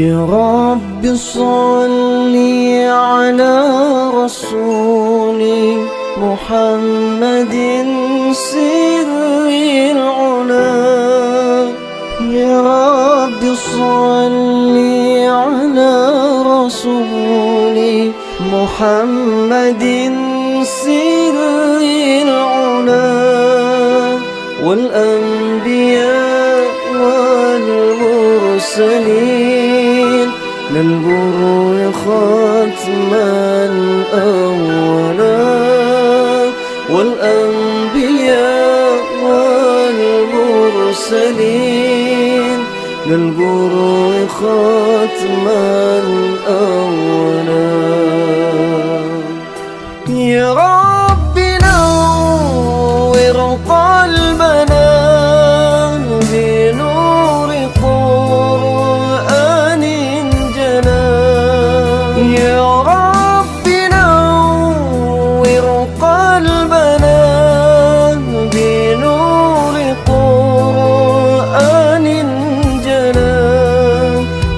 يا رب صل على رسولي محمد سر العلا. يا رب صل على رسولي محمد سر العلا. والأنبياء والمرسلين للبر ختما أولا. والأنبياء والمرسلين للبر ختما أولا. يا رب نور قلبنا بنور قرآن جلا. يا رب نور قلبنا بنور قرآن جلا.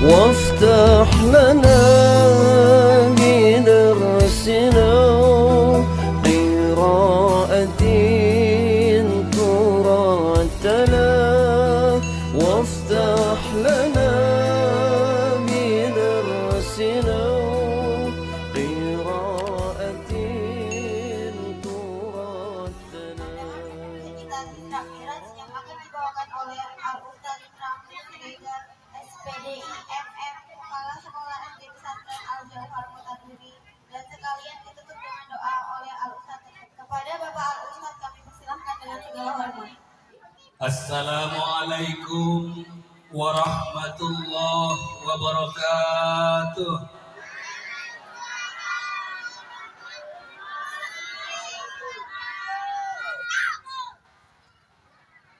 وافتح لنا بدرسنا قراءة ترتلا. وافتح لنا بدرسنا قراءة ترتلا. Yang akan dibawakan oleh Al-Ustaz Ramli Siregar SPDI MM Kepala Sekolah SD Pesantren Al-Jauhar Kota Duri, dan sekalian ditutup dengan doa oleh Al-Ustaz. Kepada Bapak Al-Ustaz kami persilahkan dengan segala hormat. Assalamualaikum warahmatullahi wabarakatuh.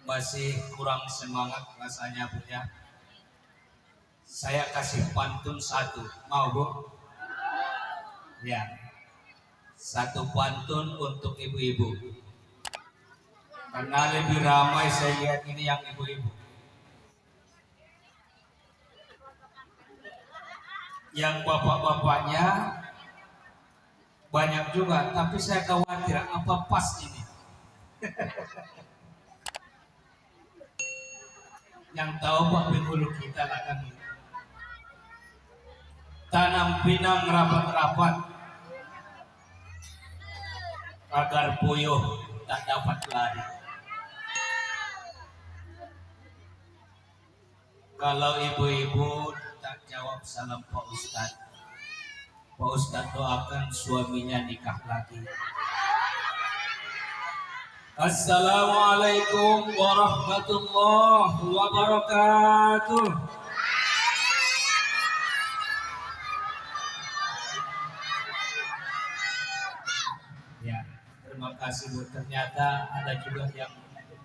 Masih kurang semangat rasanya Bu ya. Saya kasih pantun satu, mau Bu? Ya, satu pantun untuk ibu-ibu. Karena lebih ramai saya lihat ini yang ibu-ibu. Yang bapak-bapaknya banyak juga, tapi saya khawatir apa pas ini. Yang tahu Pak penghulu kita lah kan. Tanam pinang rapat-rapat agar puyuh tak dapat lari. Kalau ibu-ibu tak jawab salam Pak Ustadz, Pak Ustadz doakan suaminya nikah lagi. Assalamualaikum warahmatullahi wabarakatuh. Ya, terima kasih Bu. Ternyata ada juga yang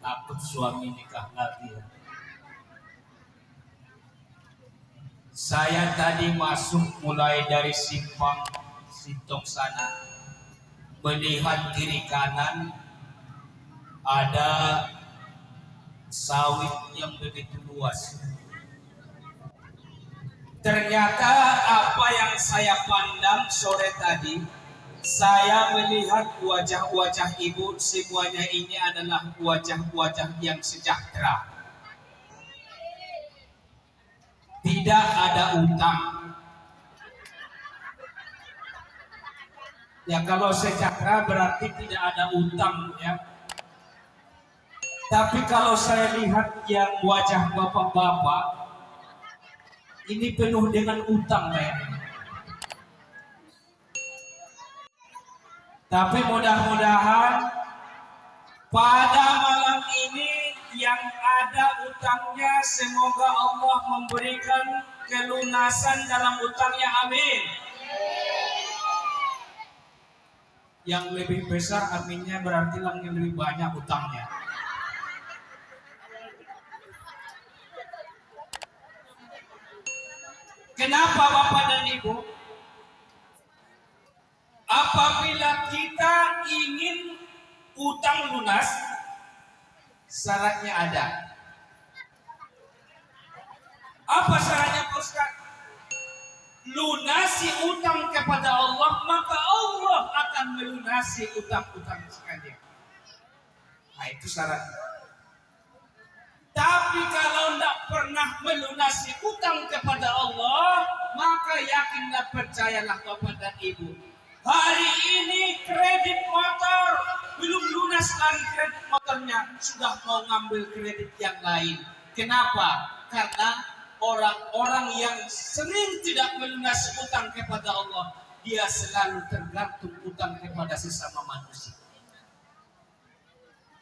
takut suami nikah lagi. Saya tadi masuk mulai dari simpang Sintong sana, melihat kiri kanan ada sawit yang begitu luas. Ternyata apa yang saya pandang sore tadi, saya melihat wajah-wajah ibu, semuanya ini adalah wajah-wajah yang sejahtera. Tidak ada utang. Ya kalau sejahtera berarti tidak ada utang ya. Tapi kalau saya lihat yang wajah bapak-bapak, ini penuh dengan utang kayaknya. Tapi mudah-mudahan pada malam ini yang ada utangnya, semoga Allah memberikan kelunasan dalam utangnya, amin. Yang lebih besar aminnya berarti yang lebih banyak utangnya. Kenapa Bapak dan Ibu? Apabila kita ingin utang lunas, syaratnya ada. Apa syaratnya Pak Ustaz? lunasi utang kepada Allah, maka Allah akan melunasi utang-utang sekalian. Nah, itu syaratnya. Tapi kalau tidak pernah melunasi utang kepada Allah, maka yakinlah, percayalah Bapak dan Ibu, hari ini kredit motor belum lunas lagi, kredit motornya sudah mau ngambil kredit yang lain. Kenapa? Karena orang-orang yang sering tidak melunasi utang kepada Allah, dia selalu tergantung utang kepada sesama manusia.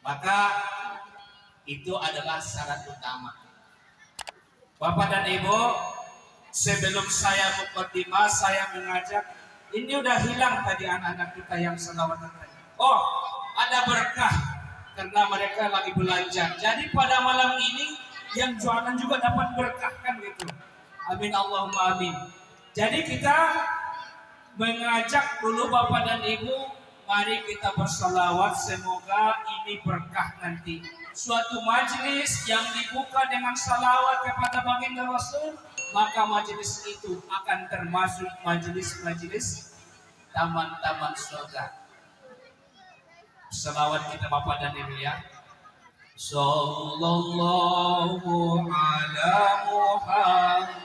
Maka itu adalah syarat utama. Bapak dan Ibu, sebelum saya mukadimah, saya mengajak, ini udah hilang tadi anak-anak kita yang selawatan tadi. Oh, ada berkah karena mereka lagi belanja. Jadi pada malam ini yang jualan juga dapat berkah, kan gitu. Amin Allahumma amin. Jadi kita mengajak dulu Bapak dan Ibu, mari kita bersalawat, semoga ini berkah nanti. Suatu majelis yang dibuka dengan salawat kepada baginda Rasul, maka majelis itu akan termasuk majelis-majelis taman-taman surga. Salawat kita Bapak dan Ibu ya. Sallallahu ala Muhammad,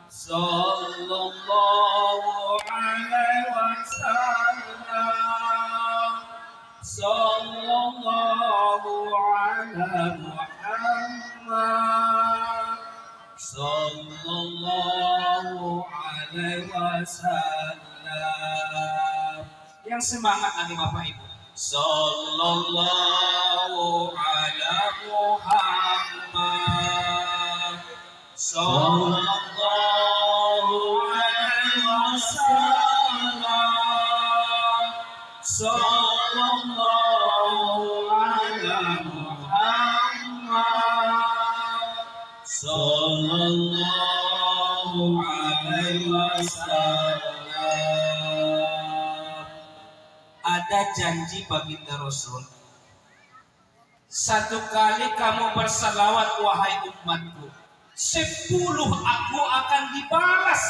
sallallahu alaihi wasallam, sallallahu ala Muhammad, sallallahu alaihi wasallam. Yang semangat lagi Bapak Ibu. Sallallahu ala Muhammad, sallallahu alaihi wasallam, sallallahu ala Muhammad, sallallahu alaihi wasallam. Ada janji baginda Rasul, satu kali kamu bersalawat wahai umatku, 10 aku akan dibalas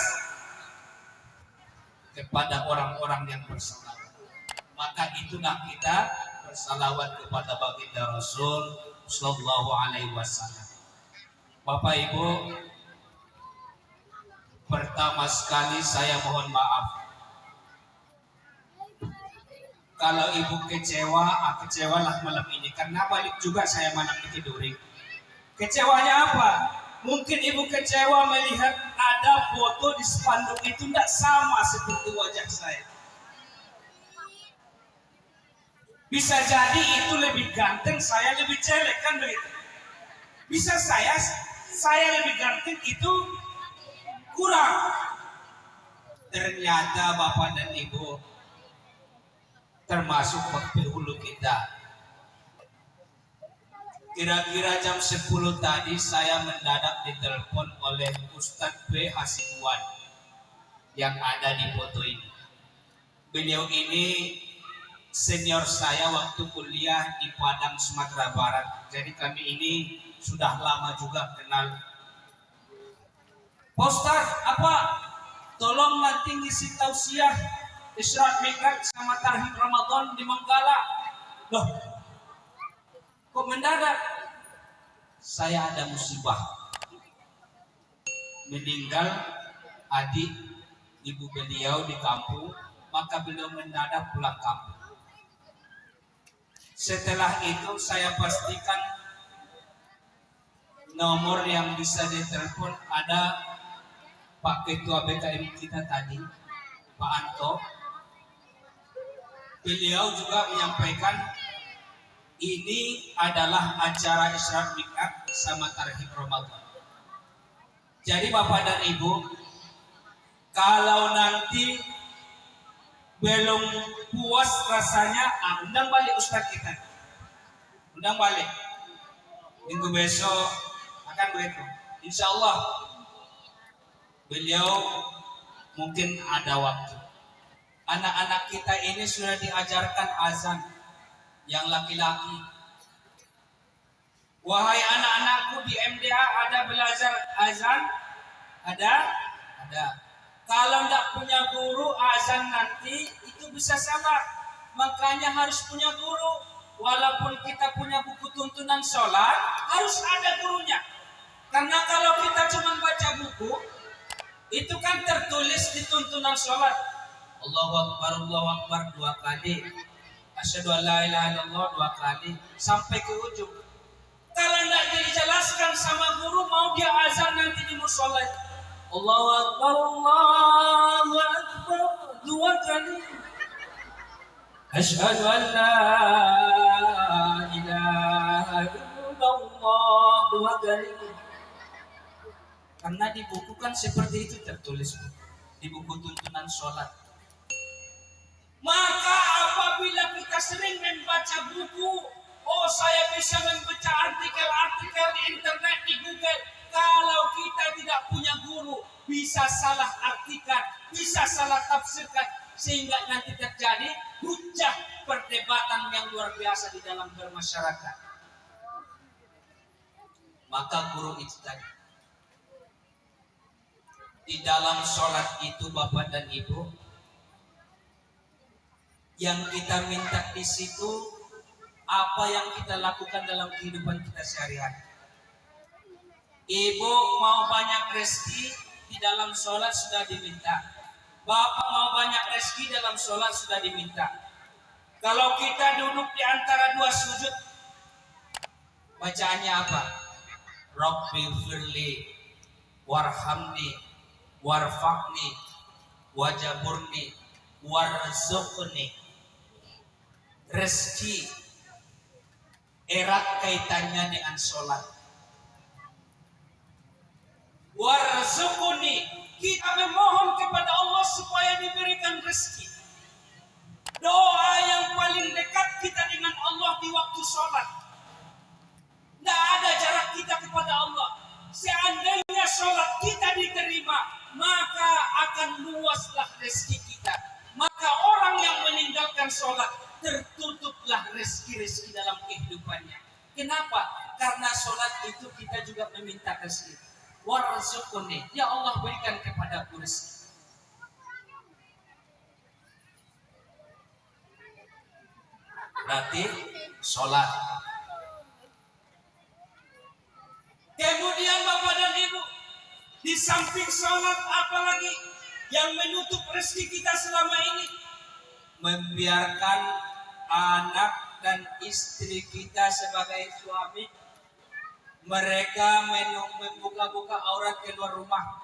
kepada orang-orang yang bersalawat. Maka itulah kita bersalawat kepada baginda Rasul sallallahu alaihi wasallam. Bapak Ibu, pertama sekali saya mohon maaf kalau ibu kecewalah malam ini, karena balik juga saya malam ini tidurin. Kecewanya apa? Mungkin ibu kecewa melihat ada foto di spanduk itu tidak sama seperti wajah saya. Bisa jadi itu lebih ganteng, saya lebih jelek, kan begitu? Bisa saya lebih ganteng, itu kurang. Ternyata Bapak dan Ibu, termasuk penghulu kita, kira-kira jam 10 tadi saya mendadak ditelepon oleh Ustadz B. Hasibuan yang ada di foto ini. Beliau ini senior saya waktu kuliah di Padang, Sumatera Barat. Jadi kami ini sudah lama juga kenal. Pak Ustadz, apa? Tolong nanti ngisi tausiah Isra Mi'raj sama Tarhib Ramadan di Manggala. Loh, kok mendadak? Saya ada musibah. Meninggal adik ibu beliau di kampung, maka beliau mendadak pulang kampung. Setelah itu saya pastikan nomor yang bisa ditelepon ada Pak Ketua BKM kita tadi, Pak Anto. Beliau juga menyampaikan ini adalah acara Isra Mi'raj sama Tarhib Ramadan. Jadi Bapak dan Ibu, kalau nanti belum puas rasanya, undang balik Ustadz kita. Undang balik. Minggu besok akan begitu. Insya Allah beliau mungkin ada waktu. Anak-anak kita ini sudah diajarkan azan yang laki-laki. Wahai anak-anakku di MDA ada belajar azan, Ada? Ada. Kalau tidak punya guru, azan nanti itu bisa salah. Makanya harus punya guru. Walaupun kita punya buku tuntunan sholat, harus ada gurunya. Karena kalau kita cuma baca buku, itu kan tertulis di tuntunan sholat. Allahu Akbar 2 kali. Asyhadu an la ilaha illallah 2 kali. Sampai ke ujung. Kalau tidak dijelaskan sama guru, mau dia azan nanti di musola. Allahu Akbar 2 kali. Asyhadu an la ilaha illallah 2 kali. Karena di buku kan seperti itu tertulis, di buku tuntunan sholat. Maka apabila kita sering membaca buku, oh saya bisa membaca artikel-artikel di internet, di Google. Kalau kita tidak punya guru, bisa salah artikan, bisa salah tafsirkan, sehingga nanti terjadi hujah perdebatan yang luar biasa di dalam bermasyarakat. Maka guru itu tadi. Di dalam sholat itu Bapak dan Ibu, yang kita minta di situ apa yang kita lakukan dalam kehidupan kita sehari-hari. Ibu mau banyak rezeki di dalam sholat sudah diminta. Bapak mau banyak rezeki dalam sholat sudah diminta. Kalau kita duduk di antara 2 sujud, bacaannya apa? Rabbi firli warhamni warfa'ni wajaburni warzuqni. Rezeki erat kaitannya dengan sholat. Warzuqni, kita memohon kepada Allah supaya diberikan rezeki. Doa yang paling dekat kita dengan Allah di waktu sholat. Tidak ada jarak kita kepada Allah. Seandainya sholat kita diterima, maka akan luaslah rezeki kita. Maka orang yang meninggalkan sholat, tertutuplah rezeki-rezeki dalam kehidupannya. Kenapa? Karena sholat itu kita juga meminta rezeki. Warzuqni, ya Allah berikan kepadaku rezeki. Berarti sholat. Kemudian Bapak dan Ibu, di samping sholat apalagi yang menutup rezeki kita selama ini? Membiarkan anak dan istri kita sebagai suami, mereka membuka-buka aurat keluar rumah.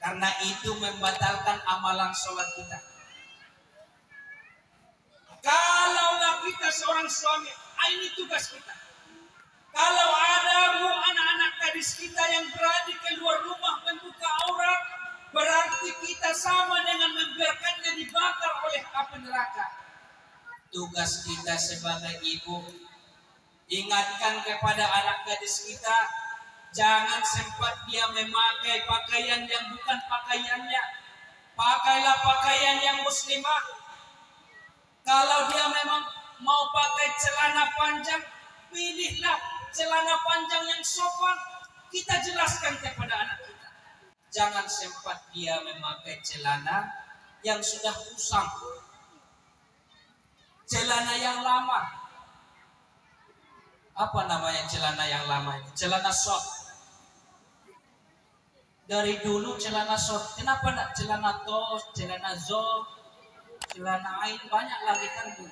Karena itu membatalkan amalan sholat kita. Kalaulah kita seorang suami, ini tugas kita. Kalau ada anak-anak gadis kita yang berani keluar rumah membuka aurat, berarti kita sama dengan membiarkannya dibakar oleh api neraka. Tugas kita sebagai ibu, ingatkan kepada anak gadis kita, jangan sempat dia memakai pakaian yang bukan pakaiannya. Pakailah pakaian yang muslimah. Kalau dia memang mau pakai celana panjang, pilihlah celana panjang yang sopan. Kita jelaskan kepada anak kita, jangan sempat dia memakai celana yang sudah usang, celana yang lama. Apa namanya celana yang lama ini? Celana short. Dari dulu celana short. Kenapa tidak celana tos, celana zol, celana ain, banyak lagi kan bu.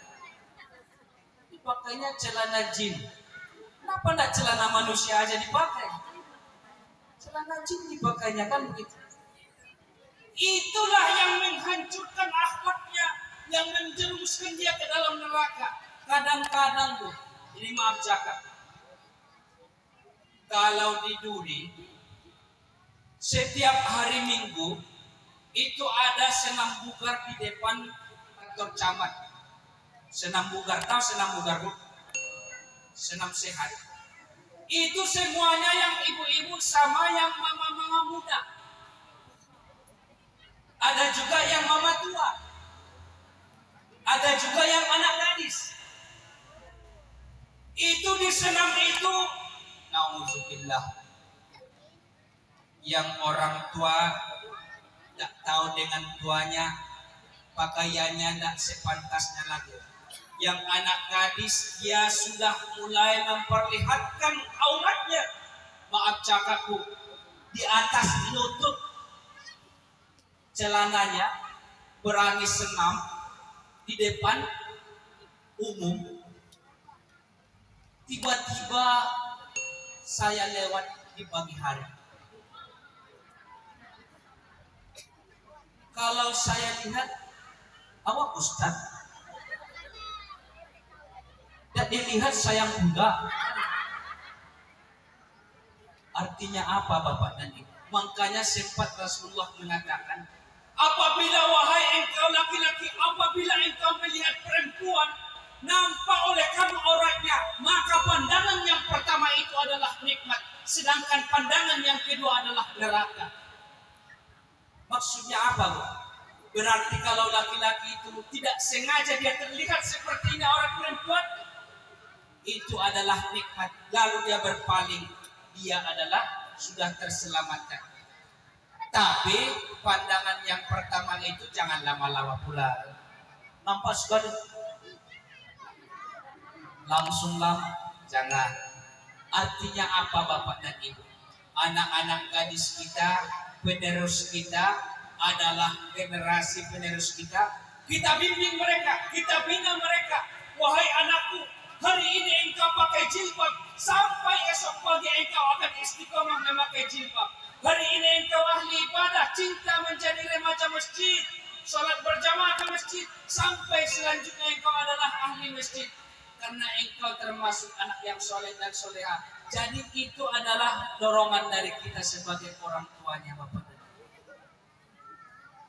Dipakainya celana jin. Kenapa tidak celana manusia aja dipakai? Celana jin dipakainya kan begitu. Itulah yang menghancurkan akhlaknya, yang menjerumuskan dia ke dalam neraka. Kadang-kadang tuh, ini maaf cakap, kalau di Duri setiap hari Minggu itu ada senam bugar di depan kantor camat. Senam bugar, tahu senam bugar bu? Senam sehat. Itu semuanya yang ibu-ibu sama yang mama-mama muda. Ada juga yang mama tua. Ada juga yang anak gadis. Itu di senam itu, nauzubillah, yang orang tua tak tahu dengan tuanya, pakaiannya tak sepantasnya lagi. Yang anak gadis dia sudah mulai memperlihatkan auratnya, maaf cakapku, di atas lutut celananya, berani senam di depan umum. Tiba-tiba saya lewat di pagi hari. Kalau saya lihat, awak Ustaz, dan dilihat sayang muda. Artinya apa Bapak dan Ibu? Makanya sempat Rasulullah mengatakan, apabila wahai engkau laki-laki, apabila engkau melihat perempuan nampak oleh kamu auratnya, maka pandangan yang pertama itu adalah nikmat, sedangkan pandangan yang kedua adalah neraka. Maksudnya apa, Bu? Berarti kalau laki-laki itu tidak sengaja dia terlihat seperti ini aurat perempuan, itu adalah nikmat, lalu dia berpaling, dia adalah sudah terselamatkan. Tapi pandangan yang pertama itu jangan lama-lama pula. Nampak sekali, langsung lama, jangan. Artinya apa Bapak dan Ibu? Anak-anak gadis kita, penerus kita adalah generasi penerus kita. Kita bimbing mereka, kita bina mereka. Wahai anakku, hari ini engkau pakai jilbab, sampai esok pagi engkau akan istiqomah memakai jilbab. Hari ini engkau ahli ibadah, cinta menjadi remaja masjid, sholat berjamaah ke masjid, sampai selanjutnya engkau adalah ahli masjid. Karena engkau termasuk anak yang soleh dan soleha. Jadi itu adalah dorongan dari kita sebagai orang tuanya Bapak.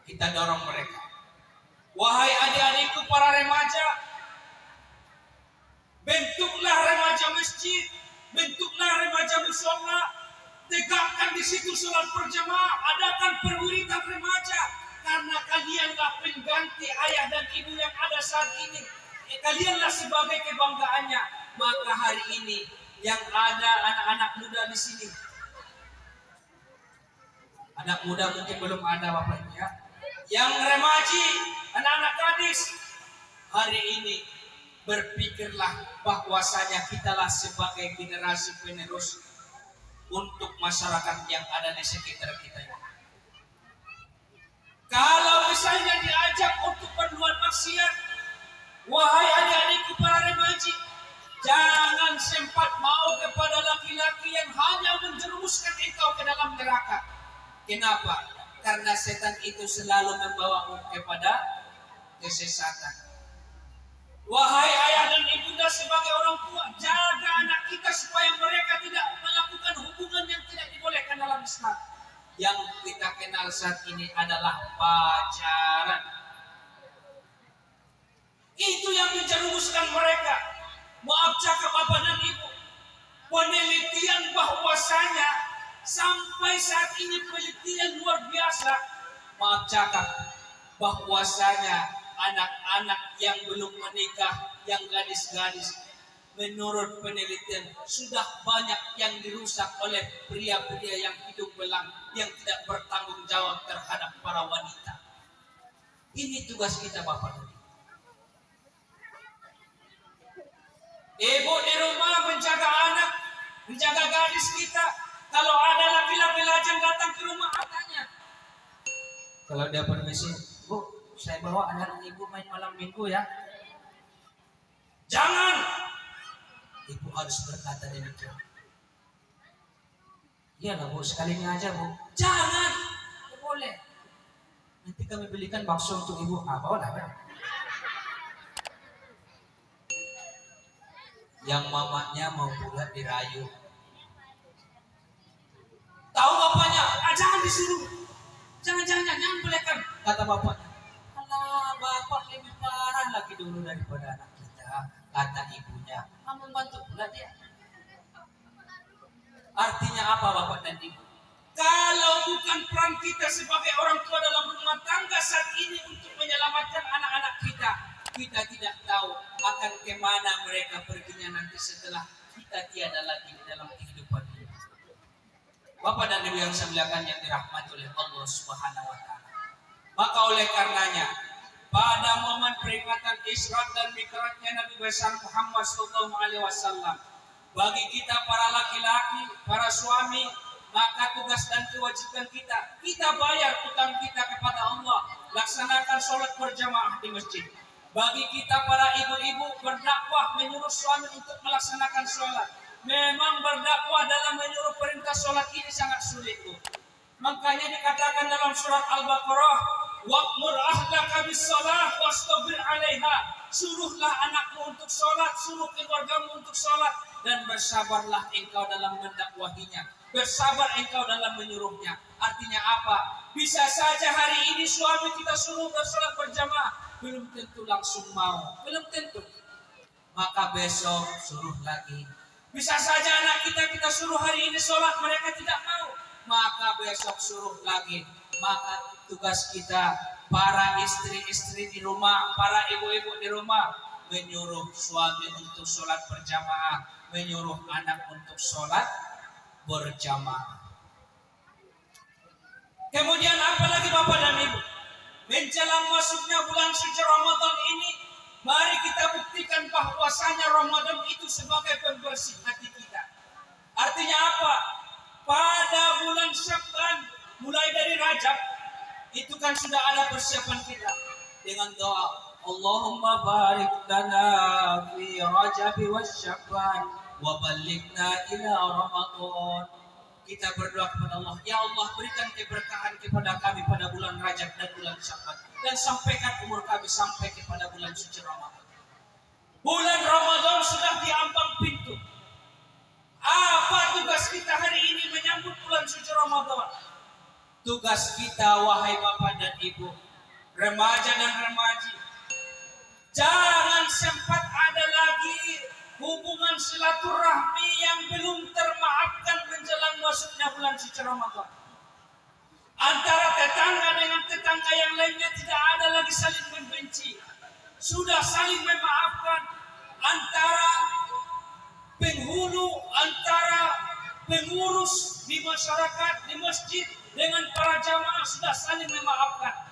Kita dorong mereka. Wahai adik-adikku para remaja, bentuklah remaja masjid, bentuklah remaja musola, tegakkan di situ sholat berjamaah, adakan perwiritan remaja, karena kalianlah pengganti ayah dan ibu yang ada saat ini. Kalianlah sebagai kebanggaannya. Maka hari ini yang ada anak-anak muda di sini, anak muda mungkin belum ada Bapak Ibu ya, yang remaji, anak-anak gadis, hari ini berpikirlah bahwasanya kitalah sebagai generasi penerus untuk masyarakat yang ada di sekitar kita. Kalau misalnya diajak untuk berbuat maksiat, wahai adik-adikku para remaji, jangan sempat mau kepada laki-laki yang hanya menjerumuskan engkau ke dalam neraka. Kenapa? Karena setan itu selalu membawamu kepada kesesatan. Wahai ayah dan ibunda sebagai orang tua, jaga anak kita supaya mereka tidak melakukan hubungan yang tidak dibolehkan dalam Islam. Yang kita kenal saat ini adalah pacaran. Itu yang menjerumuskan mereka. Maaf cakap Bapak dan Ibu, penelitian bahwasanya sampai saat ini penelitian luar biasa. Maaf cakap bahwasanya anak-anak yang belum menikah, yang gadis-gadis, menurut penelitian sudah banyak yang dirusak oleh pria-pria yang hidung belang, yang tidak bertanggung jawab terhadap para wanita. Ini tugas kita Bapak. Ibu di rumah menjaga anak, menjaga gadis kita. Kalau ada laki-laki lajang datang ke rumah, tanya. Kalau dia permisi, Bu, saya bawa anak ibu main malam minggu ya. Jangan. Ibu harus berkata demikian. Iyalah Bu, sekalinya aja Bu. Jangan. Tidak boleh. Nanti kami belikan bakso untuk ibu. Bawa lah ya. Yang mamanya mau pulang dirayu. Tahu bapaknya, jangan disuruh. Jangan belikan. Kata bapaknya, alah bapak lebih parah lagi dulu daripada anak kita. Kata ibunya, kamu bantu pula dia. Artinya apa Bapak dan Ibu? Kalau bukan peran kita sebagai orang tua dalam rumah tangga saat ini untuk menyelamatkan anak-anak kita, kita tidak tahu akan kemana mereka perginya nanti setelah kita tiada lagi dalam kehidupan ini. Bapak dan Ibu yang saya muliakan yang dirahmati oleh Allah Subhanahu wa taala. Maka oleh karenanya pada momen peringatan Isra dan Mi'rajnya Nabi besar Muhammad sallallahu alaihi wasallam, bagi kita para laki-laki, para suami, maka tugas dan kewajiban kita bayar utang kita kepada Allah, laksanakan sholat berjamaah di masjid. Bagi kita para ibu-ibu, berdakwah menyuruh suami untuk melaksanakan sholat. Memang berdakwah dalam menyuruh perintah sholat ini sangat sulit, Bu. Makanya dikatakan dalam surat Al-Baqarah, wa'mur ahlaka bis-shalah wastabir 'alaiha. Suruhlah anakmu untuk sholat, suruh keluargamu untuk sholat, dan bersabarlah engkau dalam mendakwahinya. Bersabar engkau dalam menyuruhnya. Artinya apa? Bisa saja hari ini suami kita suruh bersolat berjamaah, belum tentu langsung mau, belum tentu. Maka besok suruh lagi. Bisa saja anak kita suruh hari ini sholat, mereka tidak mau, maka besok suruh lagi. Maka tugas kita, para istri-istri di rumah, para ibu-ibu di rumah, menyuruh suami untuk sholat berjamaah, menyuruh anak untuk sholat berjamaah. Kemudian apalagi Bapak dan Ibu, menjelang masuknya bulan suci Ramadan ini, mari kita buktikan bahwasanya Ramadan itu sebagai pembersih hati kita. Artinya apa? Pada bulan Sya'ban, mulai dari Rajab, itu kan sudah ada persiapan kita dengan doa, Allahumma barik lana fi Rajab wa Sya'ban wa ballighna ila Ramadan. Kita berdoa kepada Allah, ya Allah berikan keberkahan kepada kami pada bulan Rajab dan bulan Sya'ban, dan sampaikan umur kami sampai kepada bulan suci Ramadan. Bulan Ramadan sudah di ambang pintu. Apa tugas kita hari ini menyambut bulan suci Ramadan? Tugas kita, wahai Bapak dan Ibu, remaja dan remaji, jangan sempat ada lagi hubungan silaturahmi yang belum termaafkan menjelang masuknya bulan suci Ramadan. Antara tetangga dengan tetangga yang lainnya tidak ada lagi saling membenci, sudah saling memaafkan. Antara penghulu, antara pengurus di masyarakat, di masjid dengan para jamaah sudah saling memaafkan.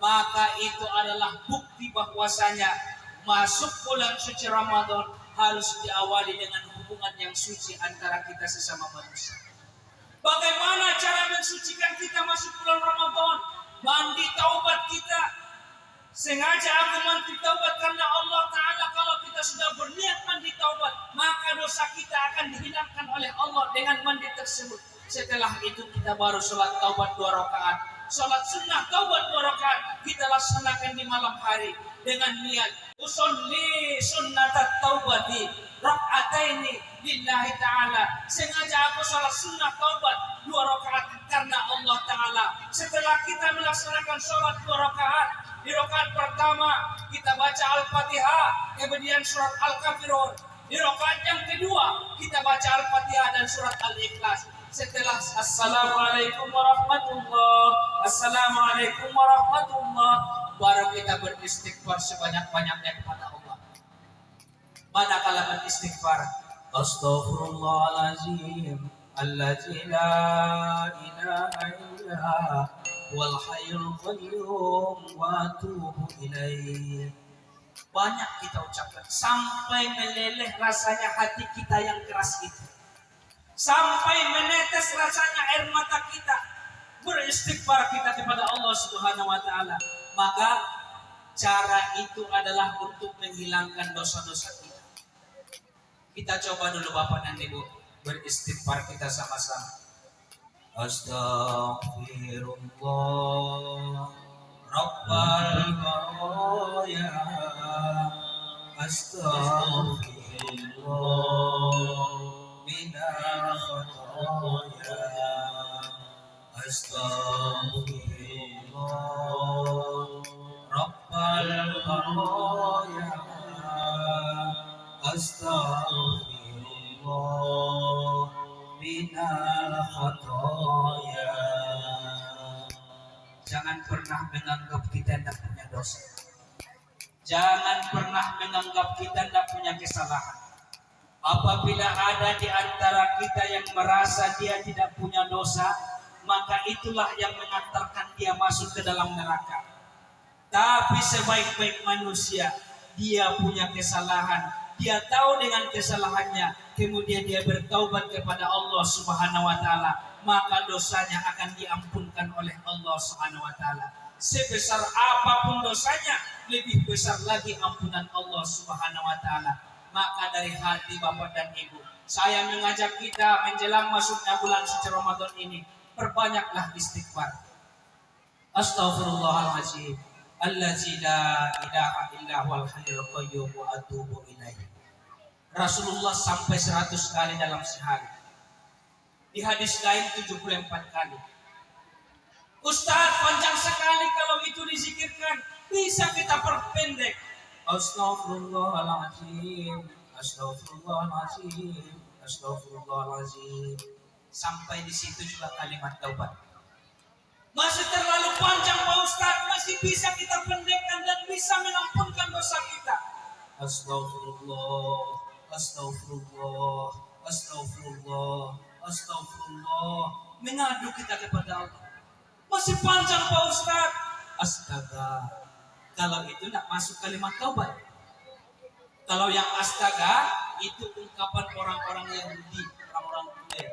Maka itu adalah bukti bahwasanya masuk bulan suci Ramadan harus diawali dengan hubungan yang suci antara kita sesama manusia. Bagaimana cara mensucikan kita masuk bulan Ramadan? Mandi taubat kita. Sengaja aku mandi taubat karena Allah Ta'ala kalau kita sudah berniat mandi taubat, maka dosa kita akan dihilangkan oleh Allah dengan mandi tersebut. Setelah itu kita baru sholat taubat 2 rakaat. Sholat sunnah taubat 2 rakaat kita laksanakan di malam hari dengan niat usolli sunnatat taubati rak'ataini lillahi ta'ala. Sengaja aku sholat sunnah taubat 2 rakaat karena Allah Ta'ala. Setelah kita melaksanakan sholat 2 rakaat, di rakaat pertama kita baca Al-Fatihah, kemudian surat Al-Kafirun. Di rakaat yang kedua kita baca Al-Fatihah dan surat Al-Ikhlas. Setelah Assalamualaikum warahmatullahi, Assalamualaikum warahmatullahi, baru kita beristighfar sebanyak-banyaknya kepada Allah. Manakala beristighfar, Astaghfirullahaladzim Alladzi la ilaha illa wal hayyul qayyum wa atubu ilaih. Banyak kita ucapkan sampai meleleh rasanya hati kita yang keras itu, sampai menetes rasanya air mata kita, beristighfar kita kepada Allah Subhanahu wa taala. Maka cara itu adalah untuk menghilangkan dosa-dosa kita. Kita coba dulu Bapak dan Ibu beristighfar kita sama-sama. Astaghfirullah Rabbal baraya, Astaghfirullah minal khataya, Astaghfirullah Rabbal baraya, Astaghfirullah minal khataya. Jangan pernah menganggap kita tidak punya dosa. Jangan pernah menganggap kita tidak punya kesalahan. Apabila ada di antara kita yang merasa dia tidak punya dosa, maka itulah yang mengantarkan dia masuk ke dalam neraka. Tapi sebaik-baik manusia, dia punya kesalahan, dia tahu dengan kesalahannya, kemudian dia bertaubat kepada Allah Subhanahu wa taala, maka dosanya akan diampunkan oleh Allah Subhanahu wa taala. Sebesar apapun dosanya, lebih besar lagi ampunan Allah Subhanahu wa taala. Maka dari hati Bapak dan Ibu, saya mengajak kita menjelang masuknya bulan suci Ramadan ini, perbanyaklah istighfar. Astaghfirullahaladzim, allazi la ilaha illa huwal hayyul qayyum wa atubu ilaih. Rasulullah sampai 100 kali dalam sehari. Di hadis lain 74 kali. Ustaz, panjang sekali kalau itu dizikirkan. Bisa kita perpendek. Astaghfirullahaladzim, astaghfirullahaladzim, astaghfirullahaladzim. Sampai di situ juga kalimat taubat. Masih terlalu panjang Pak Ustaz, masih bisa kita pendekkan dan bisa mengampunkan dosa kita. Astaghfirullah, astaghfirullah, astagfirullah, astagfirullah. Mengadu kita kepada Allah. Masih panjang Pak Ustaz. Astaga. Kalau itu tidak masuk kalimat taubat. Kalau yang astaga itu ungkapan orang-orang Yahudi, orang-orang kafir.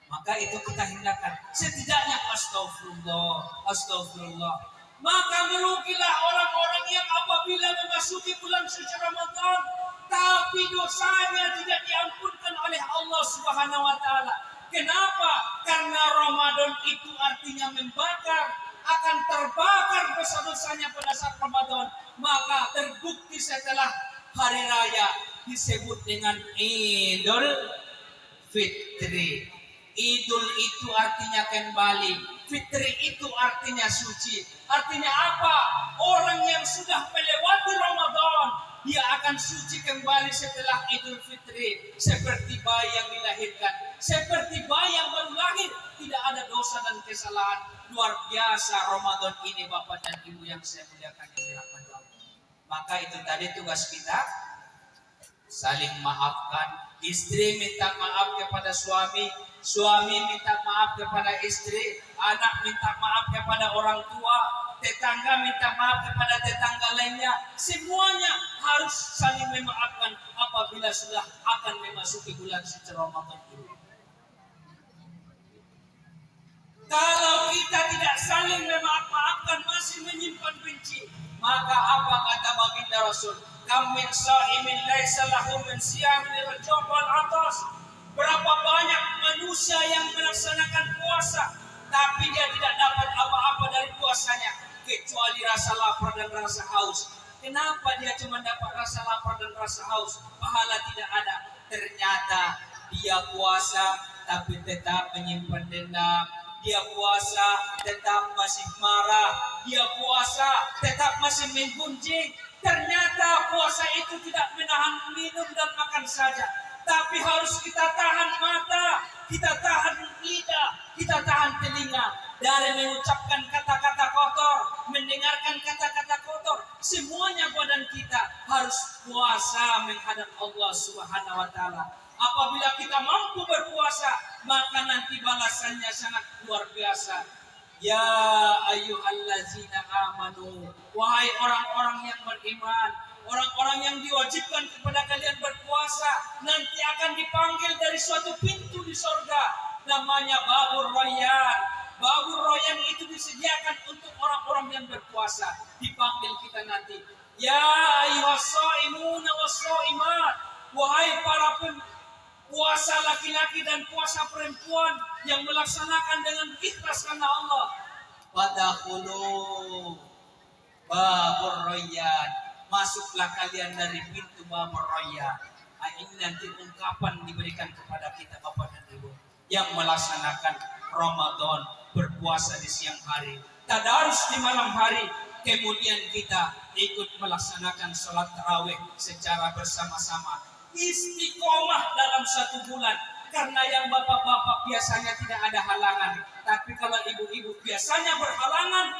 Maka itu kita hindarkan. Setidaknya astagfirullah, astagfirullah. Maka merugilah orang-orang yang apabila memasuki bulan suci Ramadan, tapi dosanya tidak diampunkan oleh Allah Subhanahu wa taala. Kenapa? Karena Ramadan itu artinya membakar, akan terbakar dosa-dosanya pada saat Ramadan. Maka terbukti setelah hari raya disebut dengan Idul Fitri. Idul itu artinya kembali, Fitri itu artinya suci. Artinya apa? Orang yang sudah melewati Ramadan, dia akan suci kembali setelah Idul Fitri, seperti bayi yang dilahirkan, seperti bayi yang baru lahir, tidak ada dosa dan kesalahan. Luar biasa Ramadan ini Bapak dan Ibu yang saya muliakan yang dirahmati Allah. Maka itu tadi tugas kita, saling maafkan. Istri minta maaf kepada suami, suami minta maaf kepada istri, anak minta maaf kepada orang tua, tetangga minta maaf kepada tetangga lainnya. Semuanya harus saling memaafkan apabila sudah akan memasuki bulan suci Ramadan ini. Kalau kita tidak saling memaafkan, masih menyimpan benci, maka apa kata baginda Rasul? Kam min sha'imin laisa lahu min siyamil jawal atas. Berapa banyak manusia yang melaksanakan puasa, tapi dia tidak dapat apa-apa dari puasanya kecuali rasa lapar dan rasa haus. Kenapa dia cuma dapat rasa lapar dan rasa haus? Pahala tidak ada. Ternyata dia puasa tapi tetap menyimpan dendam. Dia puasa tetap masih marah. Dia puasa tetap masih menggunjing. Ternyata puasa itu tidak menahan minum dan makan saja, tapi harus kita tahan mata, kita tahan lidah, kita tahan telinga dari mengucapkan kata-kata kotor, mendengarkan kata-kata kotor. Semuanya badan kita harus puasa menghadap Allah Subhanahu wa taala. Apabila kita mampu berpuasa, maka nanti balasannya sangat luar biasa. Ya ayyuhallazina amanu, wahai orang-orang yang beriman, orang-orang yang diwajibkan kepada kalian berpuasa, nanti akan dipanggil dari suatu pintu di sorga, namanya Babur Rayyan. Babur Rayyan itu disediakan untuk orang-orang yang berpuasa. Dipanggil kita nanti, ya ayyuhas-shaimuna was-shaimat, wahai para puasa laki-laki dan puasa perempuan yang melaksanakan dengan ikhlas karena Allah. Fadkhulu Babur Rayyan, masuklah kalian dari pintu Babur Rayyan. Ini nanti ungkapan diberikan kepada kita Bapak dan Ibu yang melaksanakan Ramadan, berpuasa di siang hari, tadarus di malam hari, kemudian kita ikut melaksanakan sholat tarawih secara bersama-sama. Istiqomah dalam satu bulan. Karena yang bapak-bapak biasanya tidak ada halangan, tapi kalau ibu-ibu biasanya berhalangan.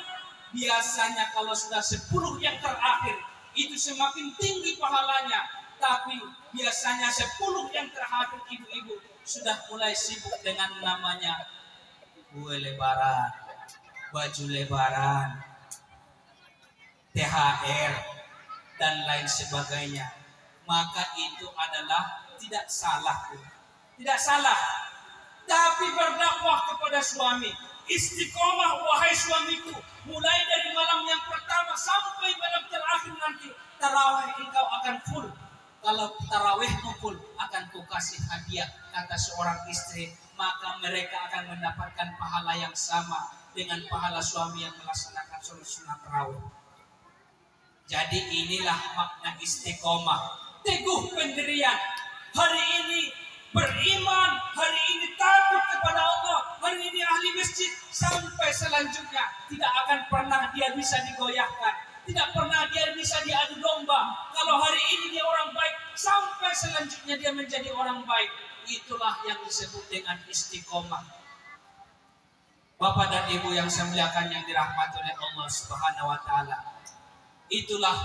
Biasanya kalau sudah 10 yang terakhir itu semakin tinggi pahalanya, tapi biasanya 10 yang terhadir ibu-ibu sudah mulai sibuk dengan namanya kue lebaran, baju lebaran, THR, dan lain sebagainya. Maka itu adalah tidak salah, tidak salah. Tapi berdakwah kepada suami, istiqomah wahai suamiku, mulai dari malam yang pertama sampai malam terakhir nanti tarawih engkau akan full. Kalau tarawih full akan kukasih hadiah, kata seorang istri, maka mereka akan mendapatkan pahala yang sama dengan pahala suami yang melaksanakan sholat sunat tarawih. Jadi inilah makna istiqomah, teguh pendirian. Hari ini beriman, hari ini takut kepada Allah, hari ini ahli masjid, sampai selanjutnya tidak akan pernah dia bisa digoyahkan, tidak pernah dia bisa diadu domba. Kalau hari ini dia orang baik, sampai selanjutnya dia menjadi orang baik. Itulah yang disebut dengan istiqomah. Bapak dan Ibu yang saya muliakan, yang dirahmati oleh Allah Subhanahu wa taala. Itulah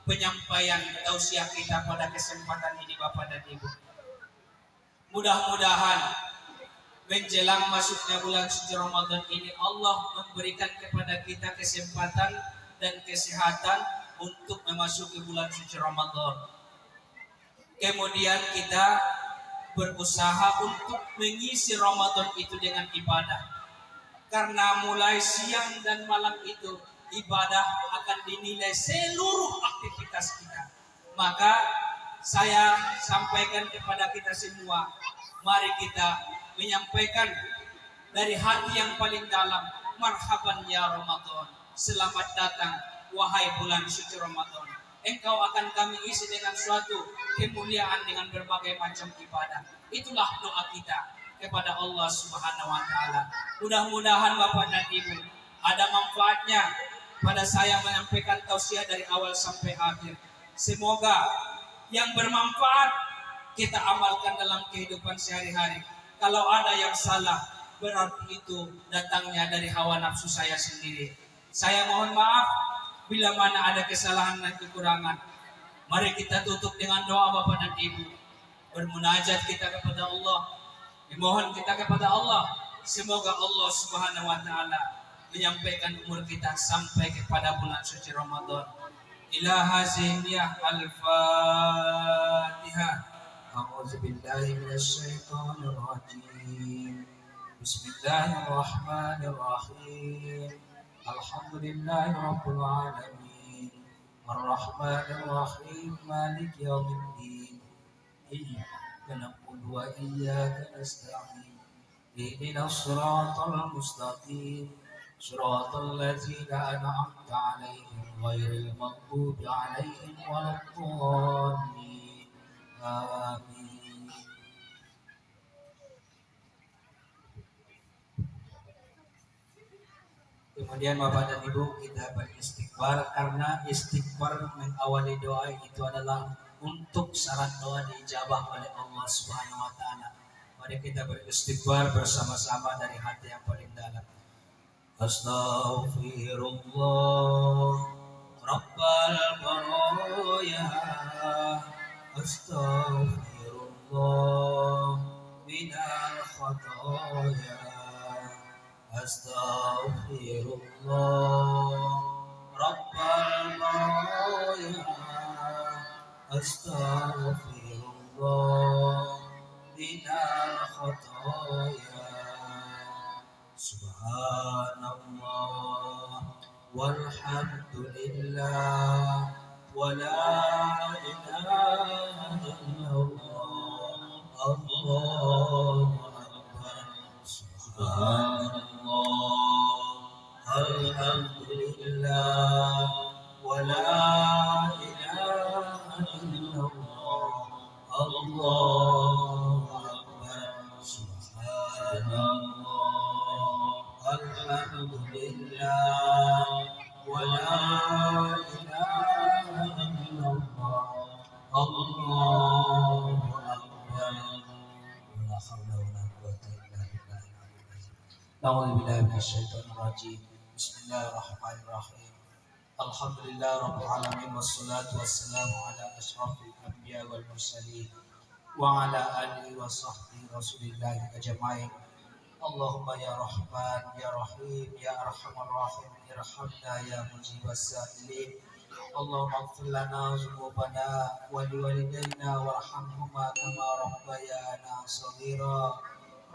penyampaian tausiah kita pada kesempatan ini Bapak dan Ibu. Mudah-mudahan menjelang masuknya bulan suci Ramadan ini Allah memberikan kepada kita kesempatan dan kesehatan untuk memasuki bulan suci Ramadan. Kemudian kita berusaha untuk mengisi Ramadan itu dengan ibadah. Karena mulai siang dan malam itu ibadah akan dinilai seluruh aktivitas kita. Maka saya sampaikan kepada kita semua, mari kita menyampaikan dari hati yang paling dalam, marhaban ya Ramadan, selamat datang wahai bulan suci Ramadan. Engkau akan kami isi dengan suatu kemuliaan dengan berbagai macam ibadah. Itulah doa kita kepada Allah Subhanahu wa taala. Mudah-mudahan Bapak dan Ibu ada manfaatnya pada saya menyampaikan tausiah dari awal sampai akhir. Semoga yang bermanfaat kita amalkan dalam kehidupan sehari-hari. Kalau ada yang salah, berarti itu datangnya dari hawa nafsu saya sendiri. Saya mohon maaf bila mana ada kesalahan dan kekurangan. Mari kita tutup dengan doa Bapak dan Ibu. Bermunajat kita kepada Allah. Dimohon kita kepada Allah. Semoga Allah Subhanahu wa taala menyampaikan umur kita sampai kepada bulan suci Ramadan. Ila haziniyah al-Fatihah. A'udzu billahi minasy syaithanir rajim. Bismillahirrahmanirrahim. Alhamdulillahi rabbil alamin. Arrahmanir rahim. Maliki yaumiddin. Iyyaka na'budu wa iyyaka nasta'in. Ihdinas siratal mustaqim. Siratal ladzina an'amta 'alaihim ghairil maghdubi 'alaihim waladdallin. Amin. Kemudian Bapak dan Ibu kita beristighfar, karena istighfar mengawali doa itu adalah untuk syarat doa diijabah oleh Allah Subhanahu wa taala. Mari kita beristighfar bersama-sama dari hati yang paling dalam. Astaghfirullah Rabbal baraya. Astaghfirullah minal khataya. Astaghfirullah Rabbal baraya. Astaghfirullah minal khataya. Subhanallah walhamdulillah wa la ilaha illallah. Allahu akbar. Subhanallah alhamdulillah wa la ilaha illallah. Allahu akbar. Subhanallah alhamdulillah wa la ilaha illallah. Allahu akbar. La haula wa la quwwata illa billah. A'udzu billahi minasyaitonir rajim. Bismillahirrahmanirrahim. Alhamdulillah Rabbil Alamin, wassalatu wassalamu ala ashrafil anbiya wal mursalin wa ala alihi wa sahbihi rasulillahi ajma'in. Allahumma ya Rahman ya Rahim ya Arhamar Rahim irhamna ya mujibas sa'ilin. Allahumma ighfir lana dzunubana wa liwalidayna warhamhuma kama rabbayana shaghira.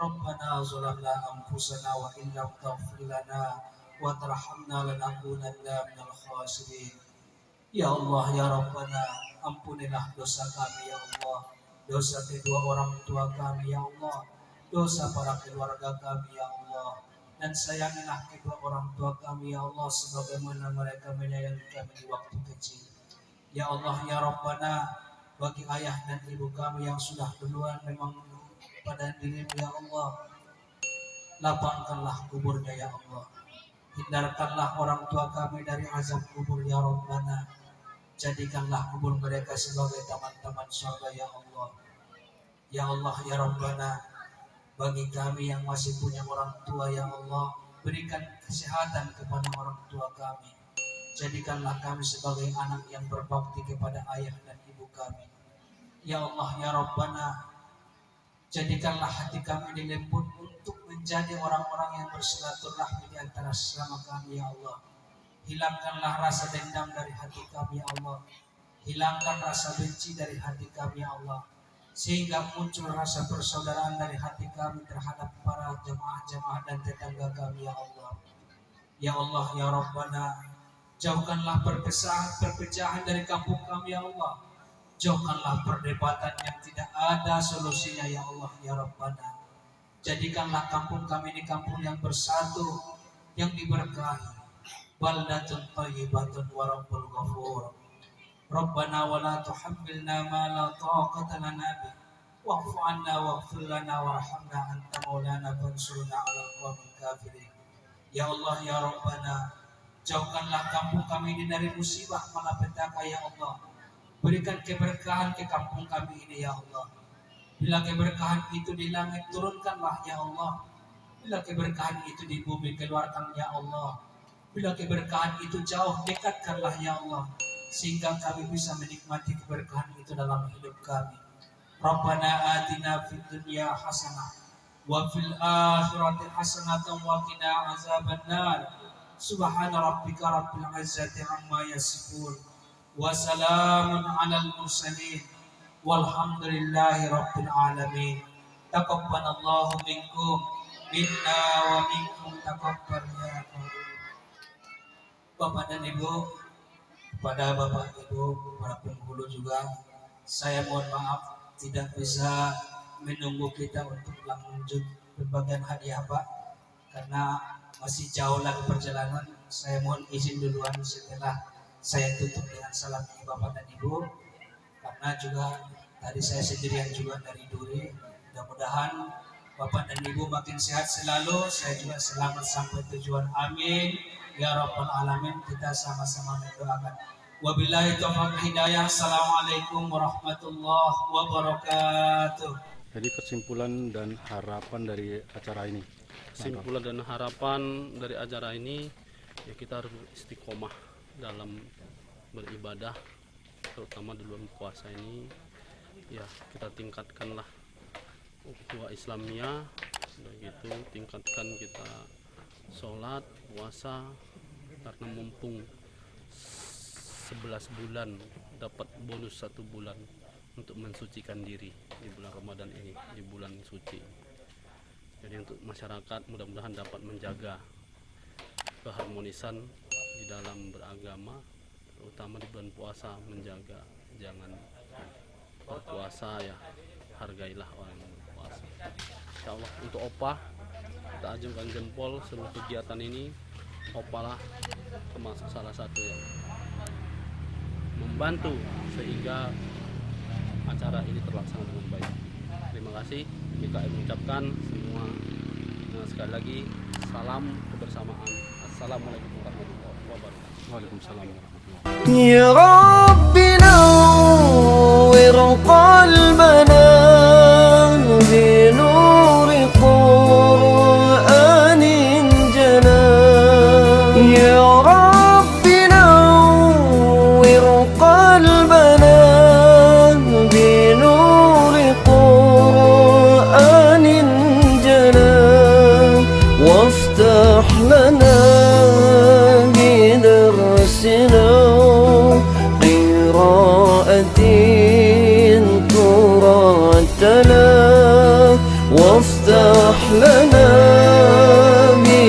Rabbana zalamna anfusana wa illam taghfir lana wa tarhamna lanakunanna minal khasirin. Ya Allah ya Rabbana, ampunilah dosa kami ya Allah, dosa kedua orang tua kami ya Allah, dosa para keluarga kami ya Allah, dan sayangilah kedua orang tua kami ya Allah sebagaimana mereka menyayangi kami di waktu kecil. Ya Allah ya Rabbana, bagi ayah dan ibu kami yang sudah duluan memang pada dirimu ya Allah, lapangkanlah kuburnya ya Allah. Hindarkanlah orang tua kami dari azab kubur ya Rabbana. Jadikanlah kubur mereka sebagai taman-taman surga ya Allah. Ya Allah ya Rabbana, bagi kami yang masih punya orang tua ya Allah, berikan kesehatan kepada orang tua kami. Jadikanlah kami sebagai anak yang berbakti kepada ayah dan ibu kami. Ya Allah ya Rabbana, jadikanlah hati kami dilembut untuk menjadi orang-orang yang bersilaturahmi di antara sesama kami ya Allah. Hilangkanlah rasa dendam dari hati kami ya Allah. Hilangkan rasa benci dari hati kami ya Allah. Sehingga muncul rasa persaudaraan dari hati kami terhadap para jemaah-jemaah dan tetangga kami ya Allah. Ya Allah ya Rabbana, jauhkanlah perpecahan dari kampung kami ya Allah. Jauhkanlah perdebatan yang tidak ada solusinya ya Allah ya Rabbana. Jadikanlah kampung kami ini kampung yang bersatu, yang diberkahi. Baldatun thayyibatun wa rabbul ghafur. Rabbana wa la tuhammilna ma la taqata lana bih. Wa'fu 'anna waghfir lana warhamna anta maulana fansurna 'alal qawmil kafirin. Ya Allah ya Rabbana, jauhkanlah kampung kami ini dari musibah malapetaka ya Allah. Berikan keberkahan ke kampung kami ini ya Allah. Bila keberkahan itu di langit, turunkanlah ya Allah. Bila keberkahan itu di bumi, keluarkan ya Allah. Bila keberkahan itu jauh, dekatkanlah ya Allah. Sehingga kami bisa menikmati keberkahan itu dalam hidup kami. Rabbana atina fid dunya hasanah wa fil akhirati hasanah wa qina azabannar. Subhana rabbika rabbil izzati amma yasifun. Wa salamun 'alal mursalin. Walhamdulillahi rabbil alamin. Taqabbalallahu minkum minna wa minkum taqabbal ya Allah. Bapak dan Ibu, kepada Bapak Ibu, para penghulu juga, saya mohon maaf tidak bisa menunggu kita untuk lanjut berbagian hadiah Pak, karena masih jauh lagi perjalanan. Saya mohon izin duluan setelah saya tutup dengan salam Bapak dan Ibu, karena juga tadi saya sendirian juga dari Duri. Mudah-mudahan Bapak dan Ibu makin sehat selalu, saya juga selamat sampai tujuan, amin ya rabbal alamin. Kita sama-sama mendoakan. Wabillahi taufiq hidayah. Assalamualaikum warahmatullahi wabarakatuh. Jadi kesimpulan dan harapan dari acara ini. Kesimpulan dan harapan dari acara ini, ya kita harus istiqomah dalam beribadah, terutama di bulan puasa ini. Ya kita tingkatkanlah ukhuwah Islamiyah, begitu tingkatkan kita sholat, puasa, karena mumpung 11 bulan dapat bonus 1 bulan untuk mensucikan diri di bulan Ramadan ini, di bulan suci. Jadi untuk masyarakat mudah-mudahan dapat menjaga keharmonisan di dalam beragama, terutama di bulan puasa, menjaga jangan berpuasa ya, hargailah orang yang berpuasa. Insyaallah untuk Opah kita ajungkan jempol seluruh kegiatan ini. Opah lah termasuk salah satu yang membantu sehingga acara ini terlaksana dengan baik. Terima kasih. Kita mengucapkan semua sekali lagi salam kebersamaan. Assalamualaikum warahmatullahi wabarakatuh. Waalaikumsalam warahmatullahi wabarakatuh. يا رب نور قلبنا بنور قرآن جنا يا رب نور أحلى